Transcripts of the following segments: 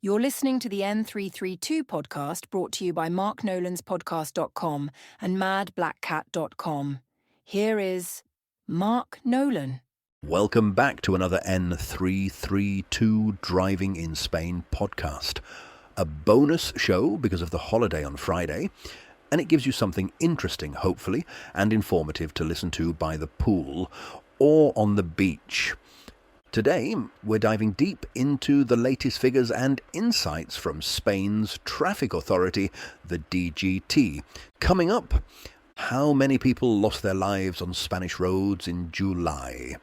You're listening to the N332 podcast brought to you by Mark Nolan's podcast.com and madblackcat.com. Here is Mark Nolan. Welcome back to another N332 Driving in Spain podcast. A bonus show because of the holiday on Friday, and it gives you something interesting, hopefully, and informative to listen to by the pool or on the beach. Today, we're diving deep into the latest figures and insights from Spain's traffic authority, the DGT. Coming up, how many people lost their lives on Spanish roads in July,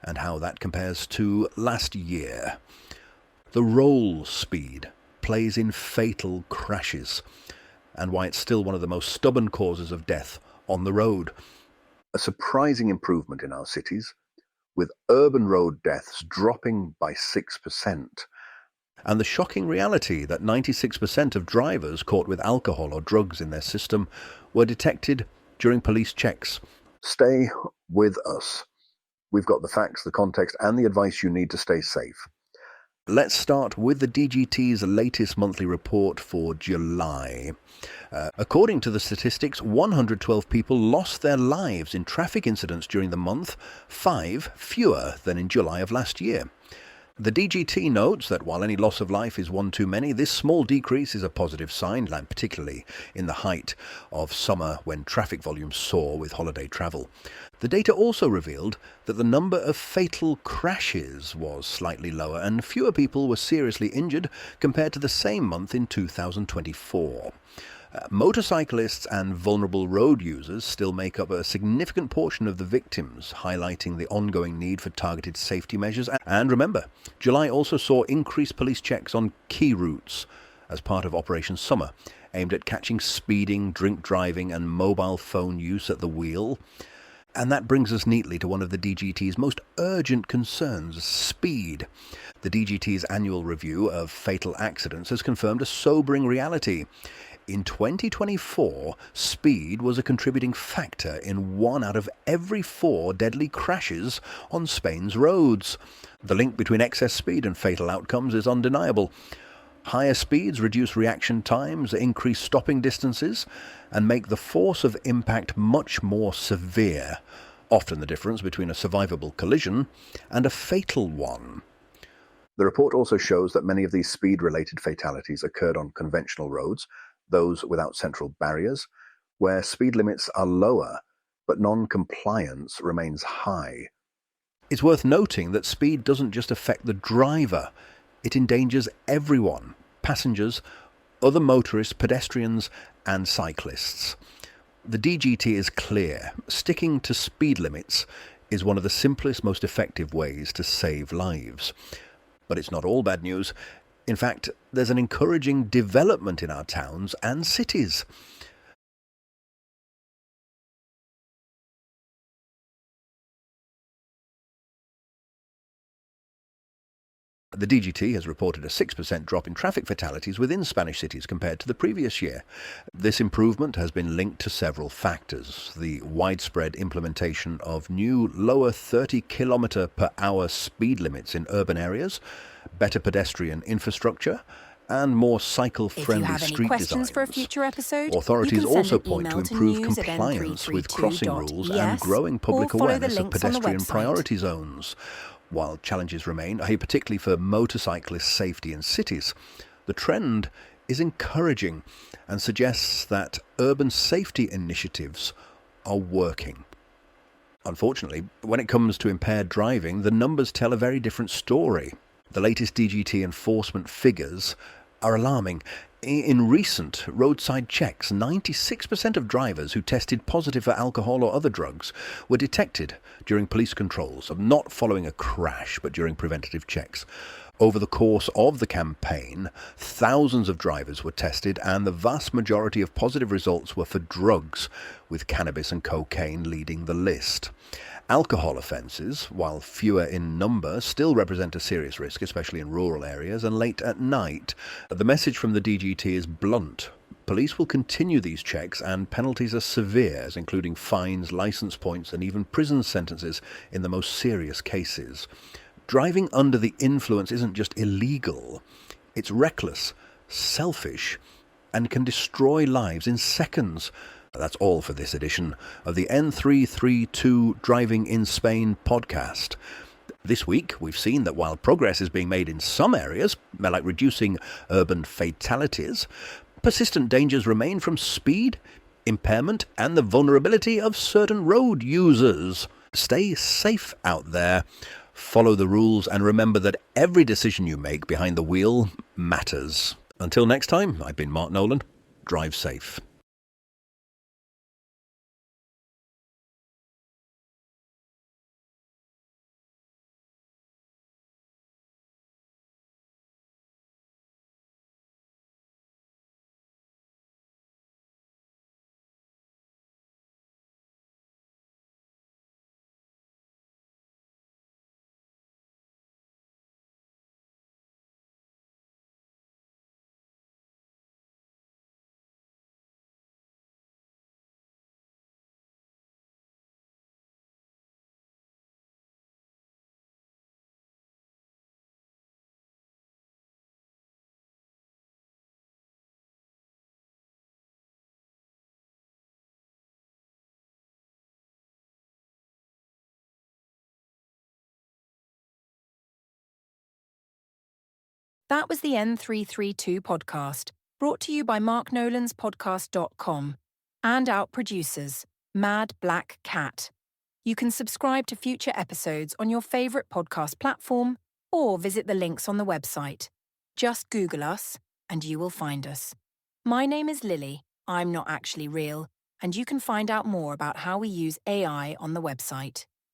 and how that compares to last year. The roll speed plays in fatal crashes, and why it's still one of the most stubborn causes of death on the road. A surprising improvement in our cities, with urban road deaths dropping by 6%. And the shocking reality that 96% of drivers caught with alcohol or drugs in their system were detected during police checks. Stay with us. We've got the facts, the context, and the advice you need to stay safe. Let's start with the DGT's latest monthly report for July. According to the statistics, 112 people lost their lives in traffic incidents during the month, 5 fewer than in July of last year. The DGT notes that while any loss of life is one too many, this small decrease is a positive sign, particularly in the height of summer when traffic volumes soar with holiday travel. The data also revealed that the number of fatal crashes was slightly lower and fewer people were seriously injured compared to the same month in 2024. Motorcyclists and vulnerable road users still make up a significant portion of the victims, highlighting the ongoing need for targeted safety measures. And remember, July also saw increased police checks on key routes as part of Operation Summer, aimed at catching speeding, drink driving and mobile phone use at the wheel. And that brings us neatly to one of the DGT's most urgent concerns, speed. The DGT's annual review of fatal accidents has confirmed a sobering reality. In 2024, speed was a contributing factor in 1 out of every 4 deadly crashes on Spain's roads. The link between excess speed and fatal outcomes is undeniable. Higher speeds reduce reaction times, increase stopping distances, and make the force of impact much more severe, often the difference between a survivable collision and a fatal one. The report also shows that many of these speed-related fatalities occurred on conventional roads, those without central barriers, where speed limits are lower, but non-compliance remains high. It's worth noting that speed doesn't just affect the driver, it endangers everyone: passengers, other motorists, pedestrians, and cyclists. The DGT is clear. Sticking to speed limits is one of the simplest, most effective ways to save lives. But it's not all bad news. In fact, there's an encouraging development in our towns and cities. The DGT has reported a 6% drop in traffic fatalities within Spanish cities compared to the previous year. This improvement has been linked to several factors: the widespread implementation of new lower 30-kilometre-per-hour speed limits in urban areas, better pedestrian infrastructure, and more cycle-friendly street designs. For a future episode, authorities also point to improved compliance with crossing rules and growing public awareness of pedestrian priority zones. While challenges remain, particularly for motorcyclist safety in cities, the trend is encouraging and suggests that urban safety initiatives are working. Unfortunately, when it comes to impaired driving, the numbers tell a very different story. The latest DGT enforcement figures are alarming. In recent roadside checks, 96% of drivers who tested positive for alcohol or other drugs were detected during police controls, not following a crash, but during preventative checks. Over the course of the campaign, thousands of drivers were tested, and the vast majority of positive results were for drugs, with cannabis and cocaine leading the list. Alcohol offences, while fewer in number, still represent a serious risk, especially in rural areas and late at night. The message from the DGT is blunt. Police will continue these checks, and penalties are severe, including fines, licence points, and even prison sentences in the most serious cases. Driving under the influence isn't just illegal, It's reckless, selfish, and can destroy lives in seconds. That's all for this edition of the N332 Driving in Spain podcast. This week, we've seen that while progress is being made in some areas, like reducing urban fatalities, persistent dangers remain from speed, impairment, and the vulnerability of certain road users. Stay safe out there, follow the rules, and remember that every decision you make behind the wheel matters. Until next time, I've been Mark Nolan. Drive safe. That was the N332 podcast, brought to you by marknolanspodcast.com and our producers, Mad Black Cat. You can subscribe to future episodes on your favourite podcast platform or visit the links on the website. Just Google us and you will find us. My name is Lily. I'm not actually real, and you can find out more about how we use AI on the website.